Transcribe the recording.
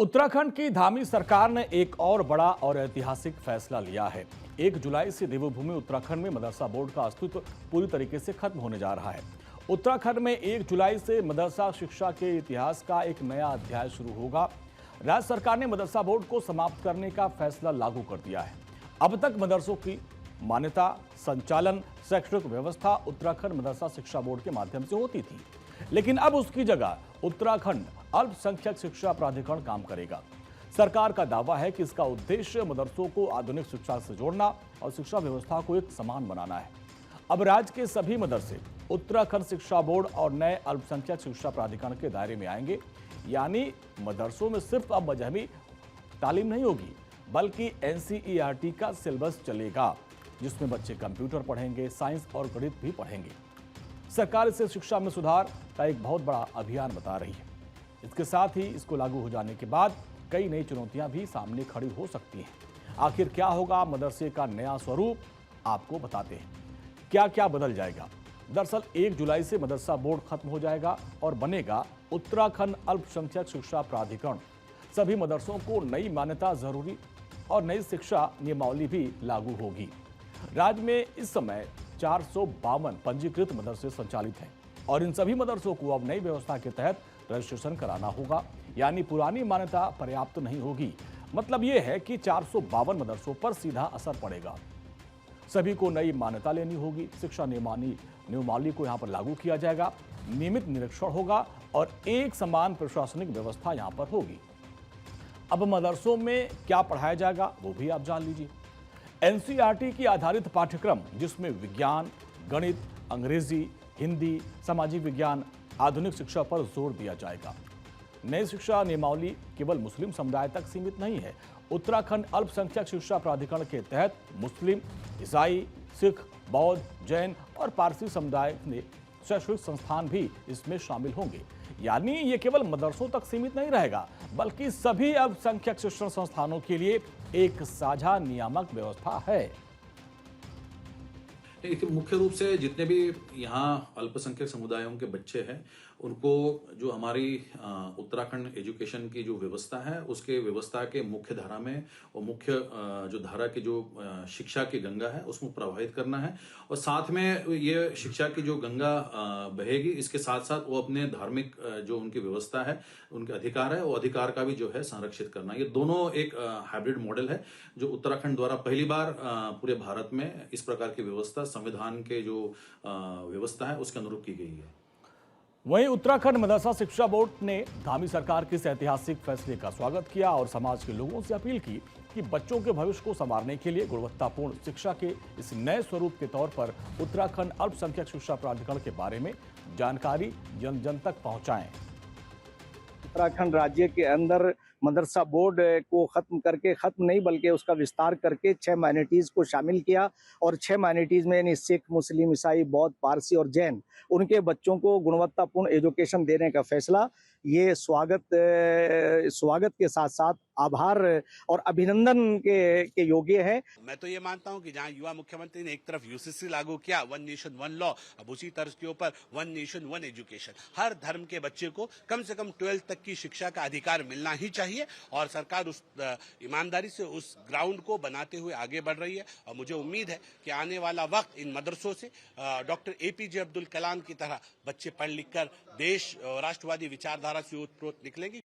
उत्तराखंड की धामी सरकार ने एक और बड़ा और ऐतिहासिक फैसला लिया है। 1 जुलाई से देवभूमि उत्तराखंड में मदरसा बोर्ड का अस्तित्व पूरी तरीके से खत्म होने जा रहा है। उत्तराखंड में 1 जुलाई से मदरसा शिक्षा के इतिहास का एक नया अध्याय शुरू होगा। राज्य सरकार ने मदरसा बोर्ड को समाप्त करने का फैसला लागू कर दिया है। अब तक मदरसों की मान्यता, संचालन, शैक्षणिक व्यवस्था उत्तराखंड मदरसा शिक्षा बोर्ड के माध्यम से होती थी, लेकिन अब उसकी जगह उत्तराखंड अल्पसंख्यक शिक्षा प्राधिकरण काम करेगा। सरकार का दावा है कि इसका उद्देश्य मदरसों को आधुनिक शिक्षा से जोड़ना और शिक्षा व्यवस्था को एक समान बनाना है। अब राज्य के सभी मदरसे उत्तराखंड शिक्षा बोर्ड और नए अल्पसंख्यक शिक्षा प्राधिकरण के दायरे में आएंगे। यानी मदरसों में सिर्फ अब मजहबी तालीम नहीं होगी, बल्कि NCERT का सिलेबस चलेगा, जिसमें बच्चे कंप्यूटर पढ़ेंगे, साइंस और गणित भी पढ़ेंगे। सरकार इसे शिक्षा में सुधार का एक बहुत बड़ा अभियान बता रही है। इसके साथ ही इसको लागू हो जाने के बाद कई नई चुनौतियां भी सामने खड़ी हो सकती हैं। आखिर क्या होगा मदरसे का नया स्वरूप, आपको बताते हैं। क्या क्या बदल जाएगा। दरअसल 1 जुलाई से मदरसा बोर्ड खत्म हो जाएगा और बनेगा उत्तराखंड अल्पसंख्यक शिक्षा प्राधिकरण। सभी मदरसों को नई मान्यता जरूरी और नई शिक्षा नियमावली भी लागू होगी। राज्य में इस समय 452 पंजीकृत मदरसे संचालित हैं और इन सभी मदरसों को अब नई व्यवस्था के तहत रजिस्ट्रेशन कराना होगा। यानी पुरानी मान्यता पर्याप्त नहीं होगी। मतलब यह है कि 452 मदरसों पर सीधा असर पड़ेगा। सभी को नई मान्यता लेनी होगी। शिक्षा नियमावली को यहां पर लागू किया जाएगा। नियमित निरीक्षण होगा और एक समान प्रशासनिक व्यवस्था यहां पर होगी। अब मदरसों में क्या पढ़ाया जाएगा वो भी आप जान लीजिए। NCERT की आधारित पाठ्यक्रम, जिसमें विज्ञान, गणित, अंग्रेजी, हिंदी, सामाजिक विज्ञान, आधुनिक शिक्षा पर जोर दिया जाएगा। नई शिक्षा नियमावली केवल मुस्लिम समुदाय तक सीमित नहीं है। उत्तराखंड अल्पसंख्यक शिक्षा प्राधिकरण के तहत मुस्लिम, ईसाई, सिख, बौद्ध, जैन और पारसी समुदाय के शैक्षणिक संस्थान भी इसमें शामिल होंगे। यानी ये केवल मदरसों तक सीमित नहीं रहेगा, बल्कि सभी अल्पसंख्यक शिक्षण संस्थानों के लिए एक साझा नियामक व्यवस्था है। मुख्य रूप से जितने भी यहाँ अल्पसंख्यक समुदायों के बच्चे हैं, उनको जो हमारी उत्तराखंड एजुकेशन की जो व्यवस्था है, उसके व्यवस्था के मुख्य धारा में और मुख्य जो धारा की जो शिक्षा की गंगा है, उसमें प्रवाहित करना है। और साथ में ये शिक्षा की जो गंगा बहेगी, इसके साथ साथ वो अपने धार्मिक जो उनकी व्यवस्था है, उनके अधिकार है, वो अधिकार का भी जो है संरक्षित करना। ये दोनों एक हाइब्रिड मॉडल है जो उत्तराखंड द्वारा पहली बार पूरे भारत में इस प्रकार की व्यवस्था संविधान के जो व्यवस्था है उसके अनुरूप की गई है। वहीं उत्तराखंड मदरसा शिक्षा बोर्ड ने धामी सरकार के इस ऐतिहासिक फैसले का स्वागत किया और समाज के लोगों से अपील की कि बच्चों के भविष्य को संवारने के लिए गुणवत्तापूर्ण शिक्षा के इस नए स्वरूप के तौर पर उत्तराखंड अल्पसंख्यक शिक्षा प्राधिकरण के बारे में जानकारी जन जन तक पहुंचाएं। उत्तराखंड राज्य के अंदर मदरसा बोर्ड को खत्म नहीं बल्कि उसका विस्तार करके 6 माइनॉरिटीज को शामिल किया और 6 माइनॉरिटीज में यानी सिख, मुस्लिम, ईसाई, बौद्ध, पारसी और जैन, उनके बच्चों को गुणवत्तापूर्ण एजुकेशन देने का फैसला ये स्वागत के साथ साथ आभार और अभिनंदन के योग्य है। मैं तो ये मानता हूं कि जहां युवा मुख्यमंत्री ने एक तरफ UCC लागू किया, 1 नेशन 1 लॉ, अब उसी तर्ज के ऊपर 1 नेशन 1 एजुकेशन, हर धर्म के बच्चे को कम से कम 12th तक की शिक्षा का अधिकार मिलना ही चाहिए और सरकार उस ईमानदारी से उस ग्राउंड को बनाते हुए आगे बढ़ रही है। और मुझे उम्मीद है कि आने वाला वक्त इन मदरसों से डॉक्टर APJ अब्दुल कलाम की तरह बच्चे पढ़ लिख कर देश राष्ट्रवादी विचारधारा से ओतप्रोत निकलेंगे।